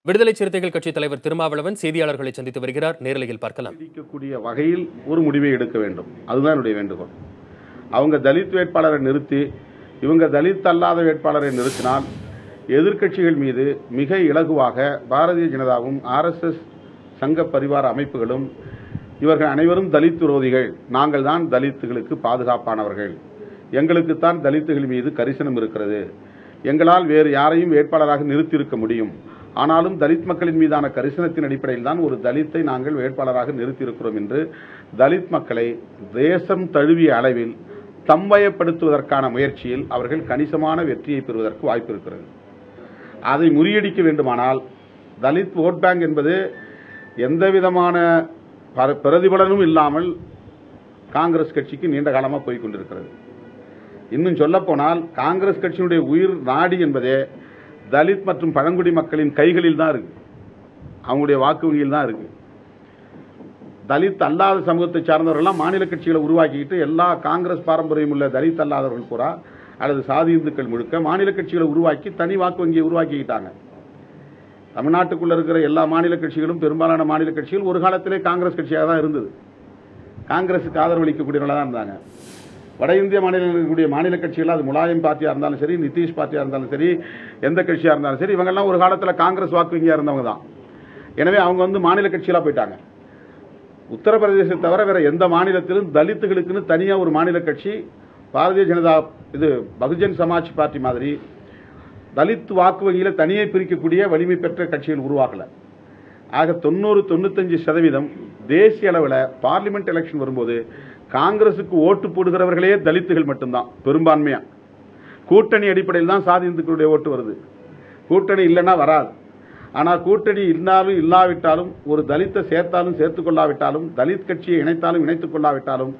விடுதலை சிறுத்தைகள் கட்சி தலைவர் திருமாவளவன் செய்தியாளர்களை சந்தித்து வருகிறார். நேரலையில் பார்க்கலாம். நீடிக்கக்கூடிய வகையில் ஒரு முடிவை எடுக்க வேண்டும். அதுதான் என்னுடைய வேண்டுகோள். அவங்க தலித் வேட்பாளரை நிறுத்தி இவங்க தலித் அல்லாத வேட்பாளரை நிறுத்தினால் எதிர்க்கட்சிகள் மீது மிக இலகுவாக பாரதிய ஜனதாவும் RSS சங்க பரிவார அமைப்புகளும் இவர்கள் அனைவரும் தலித் விரோதிகள், நாங்கள் தான் தலித்துகளுக்கு பாதுகாப்பானவர்கள், எங்களுக்குத்தான் தலித்துகள் மீது கரிசனம் இருக்கிறது, எங்களால் வேறு யாரையும் வேட்பாளராக நிறுத்தியிருக்க முடியும், ஆனாலும் தலித் மக்களின் மீதான கரிசனத்தின் அடிப்படையில் தான் ஒரு தலித்தை நாங்கள் வேட்பாளராக நிறுத்தியிருக்கிறோம் என்று தலித் மக்களை தேசம் தழுவிய அளவில் தம்பயப்படுத்துவதற்கான முயற்சியில் அவர்கள் கணிசமான வெற்றியை பெறுவதற்கு வாய்ப்பு இருக்கிறது. அதை முறியடிக்க வேண்டுமானால் தலித் ஓட் பேங்க் என்பது எந்தவிதமான பிரதிபலனும் இல்லாமல் காங்கிரஸ் கட்சிக்கு நீண்ட காலமாக போய் கொண்டிருக்கிறது. இன்னும் சொல்ல போனால் காங்கிரஸ் கட்சியினுடைய உயிர் நாடி என்பதே தலித் மற்றும் பழங்குடி மக்களின் கைகளில் தான் இருக்கு, அவங்களுடைய வாக்கு வங்கியில் தான் இருக்கு. தலித் அல்லாத சமூகத்தை சார்ந்தவர்கள்லாம் மாநில கட்சிகளை உருவாக்கிட்டு எல்லா காங்கிரஸ் பாரம்பரியம் உள்ள தலித் அல்லாதவர்கள் பூரா அல்லது சாதி இந்துக்கள் முழுக்க மாநில கட்சிகளை உருவாக்கி தனி வாக்கு வங்கியை உருவாக்கிக்கிட்டாங்க. தமிழ்நாட்டுக்குள்ள இருக்கிற எல்லா மாநில கட்சிகளும் பெரும்பாலான மாநில கட்சிகள் ஒரு காலத்திலே காங்கிரஸ் கட்சியாக தான் இருந்தது, காங்கிரஸுக்கு ஆதரவு அளிக்கக்கூடியவர்களாக தான் இருந்தாங்க. வட இந்திய மாநிலங்களில் இருக்கக்கூடிய மாநில கட்சிகள் அது முலாயம் பார்ட்டியாக இருந்தாலும் சரி, நிதிஷ் பார்ட்டியாக இருந்தாலும் சரி, எந்த கட்சியாக இருந்தாலும் சரி, இவங்கெல்லாம் ஒரு காலத்தில் காங்கிரஸ் வாக்கு வங்கியாக இருந்தவங்க தான். எனவே அவங்க மாநில கட்சிகளாக போயிட்டாங்க. உத்தரப்பிரதேசத்தை தவிர வேற எந்த மாநிலத்திலும் தலித்துகளுக்குன்னு தனியாக ஒரு மாநில கட்சி பாரதிய ஜனதா இது பகுஜன் சமாஜ் பார்ட்டி மாதிரி தலித் வாக்கு வங்கியில் தனியே பிரிக்கக்கூடிய வலிமை பெற்ற கட்சிகள் உருவாகல. ஆக 90-95% தேசிய அளவில் பார்லிமெண்ட் எலெக்ஷன் வரும்போது காங்கிரசுக்கு ஓட்டு போடுகிறவர்களே தலித்துகள் மட்டும்தான் பெரும்பான்மையா. கூட்டணி அடிப்படையில் தான் சாதி இந்துக்களுடைய ஓட்டு வருது, கூட்டணி இல்லைன்னா வராது. ஆனால் கூட்டணி இருந்தாலும் இல்லாவிட்டாலும் ஒரு தலித்தை சேர்த்தாலும் சேர்த்துக் கொள்ளாவிட்டாலும் தலித் கட்சியை இணைத்தாலும் இணைத்துக் கொள்ளாவிட்டாலும்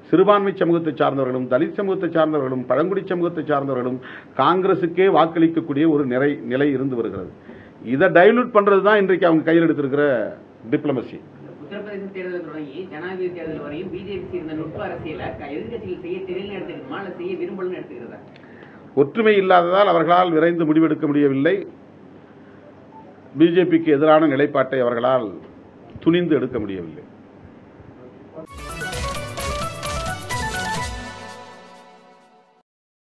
சிறுபான்மை சமூகத்தை சார்ந்தவர்களும் தலித் சமூகத்தை சார்ந்தவர்களும் பழங்குடி சமூகத்தை சார்ந்தவர்களும் காங்கிரசுக்கே வாக்களிக்கக்கூடிய ஒரு நிலை இருந்து வருகிறது. இதை டைலூட் பண்றது தான் இன்றைக்கு அவங்க கையில் எடுத்திருக்கிற டிப்ளமசி. உத்தரப்பிரதேச தேர்தல் தொடங்கி ஜனாதிபதி தேர்தல் வரையும் பிஜேபி சேர்ந்த நுட்ப அரசியலை எதிர்கட்சிகள் செய்ய தெரியல எடுத்துக்கிறோமா அல்ல செய்ய விரும்பலன்னு எடுத்துக்கிறதா? ஒற்றுமை இல்லாததால் அவர்களால் விரைந்து முடிவெடுக்க முடியவில்லை. பிஜேபிக்கு எதிரான நிலைப்பாட்டை அவர்களால் துணிந்து எடுக்க முடியவில்லை.